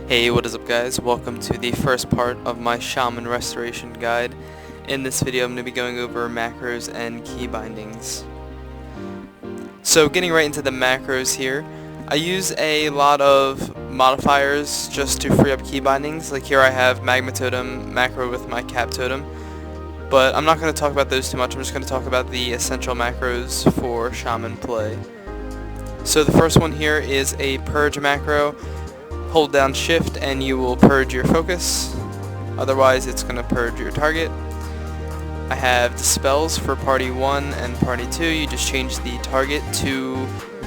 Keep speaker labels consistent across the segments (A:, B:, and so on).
A: Hey, what is up guys? Welcome to the first part of my Shaman restoration guide. In this video I'm going to be going over macros and key bindings. So getting right into the macros here, I use a lot of modifiers just to free up key bindings. Like here I have Magma Totem macro with my Cap Totem. But I'm not going to talk about those too much, I'm just going to talk about the essential macros for Shaman play. So the first one here is a Purge Macro. Hold down shift and you will purge your focus, otherwise it's going to purge your target. I have Dispels for party 1 and party 2, you just change the target to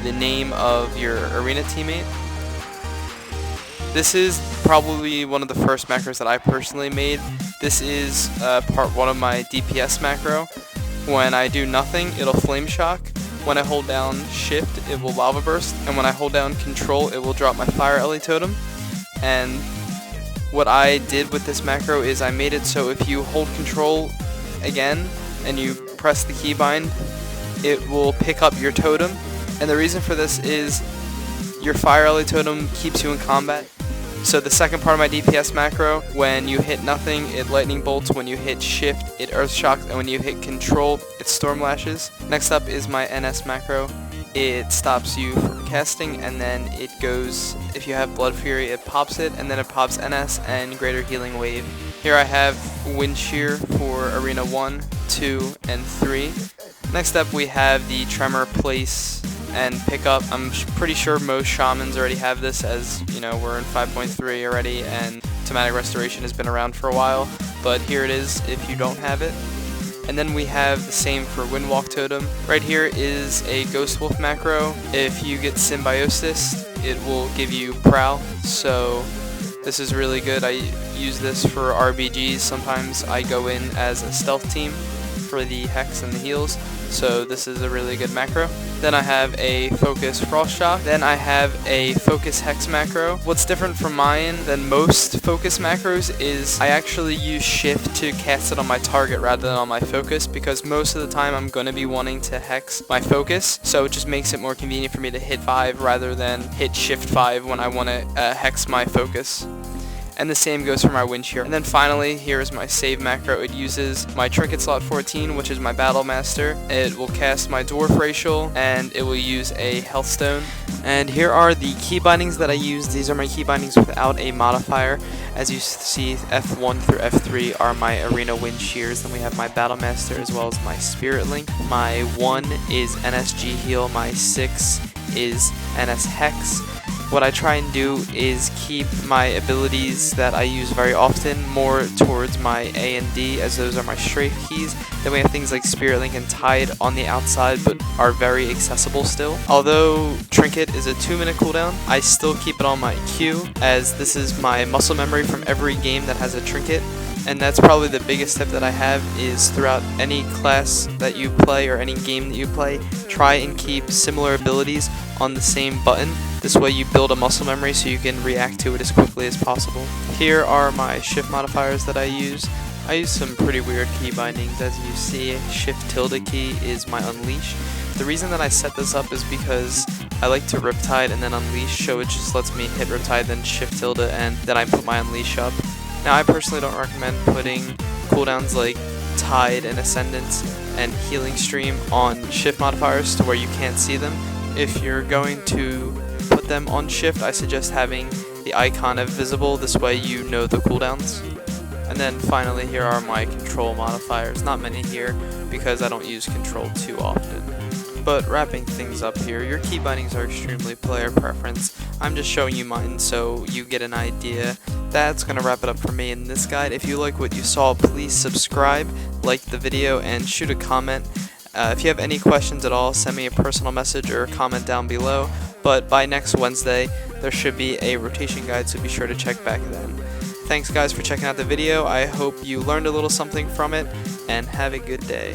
A: the name of your arena teammate. This is probably one of the first macros that I personally made. This is part 1 of my DPS macro. When I do nothing, it'll flame shock. When I hold down shift, it will lava burst, and when I hold down control, it will drop my fire LA totem. And what I did with this macro is I made it so if you hold control again and you press the keybind, it will pick up your totem. And the reason for this is your fire LA totem keeps you in combat. So the second part of my DPS macro, when you hit nothing, it lightning bolts. When you hit shift, it earth shocks, and when you hit control, it stormlashes. Next up is my NS macro. It stops you from casting, and then it goes, if you have Blood Fury, it pops it, and then it pops NS and Greater Healing Wave. Here I have Wind Shear for Arena 1, 2, and 3. Next up we have the Tremor Place and Pickup. I'm pretty sure most Shamans already have this, as you know, we're in 5.3 already and Thematic Restoration has been around for a while, but here it is if you don't have it. And then we have the same for Windwalk Totem. Right here is a Ghost Wolf macro. If you get Symbiosis, it will give you Prowl, so this is really good. I use this for RBGs. Sometimes I go in as a stealth team for the Hex and the heals, so this is a really good macro. Then I have a Focus Frost Shock. Then I have a Focus Hex macro. What's different from mine than most Focus macros is I actually use shift to cast it on my target rather than on my focus, because most of the time I'm going to be wanting to hex my focus, so it just makes it more convenient for me to hit 5 rather than hit shift 5 when I want to hex my focus. And the same goes for my Wind Shear. And then finally, here is my save macro. It uses my Trinket slot 14, which is my Battle Master. It will cast my Dwarf Racial, and it will use a Health Stone. And here are the key bindings that I use. These are my key bindings without a modifier. As you see, F1 through F3 are my Arena Wind Shears. Then we have my Battle Master as well as my Spirit Link. My 1 is NSG Heal. My 6 is NS Hex. What I try and do is keep my abilities that I use very often more towards my A and D, as those are my strafe keys. Then we have things like Spirit Link and Tide on the outside, but are very accessible still. Although Trinket is a 2-minute cooldown, I still keep it on my Q, as this is my muscle memory from every game that has a Trinket. And that's probably the biggest tip that I have, is throughout any class that you play or any game that you play, try and keep similar abilities on the same button. This way you build a muscle memory so you can react to it as quickly as possible. Here are my shift modifiers that I use. I use some pretty weird key bindings. As you see, shift tilde key is my unleash. The reason that I set this up is because I like to Riptide and then unleash, so it just lets me hit Riptide, then shift tilde, and then I put my unleash up. Now I personally don't recommend putting cooldowns like Tide and Ascendance and Healing Stream on shift modifiers to where you can't see them. If you're going to put them on shift, I suggest having the icon of visible, this way you know the cooldowns. And then finally, here are my control modifiers. Not many here because I don't use control too often. But wrapping things up here, your key bindings are extremely player preference. I'm just showing you mine so you get an idea. That's going to wrap it up for me in this guide. If you like what you saw, please subscribe, like the video, and shoot a comment. If you have any questions at all, send me a personal message or comment down below. But by next Wednesday, there should be a rotation guide, so be sure to check back then. Thanks guys for checking out the video. I hope you learned a little something from it, and have a good day.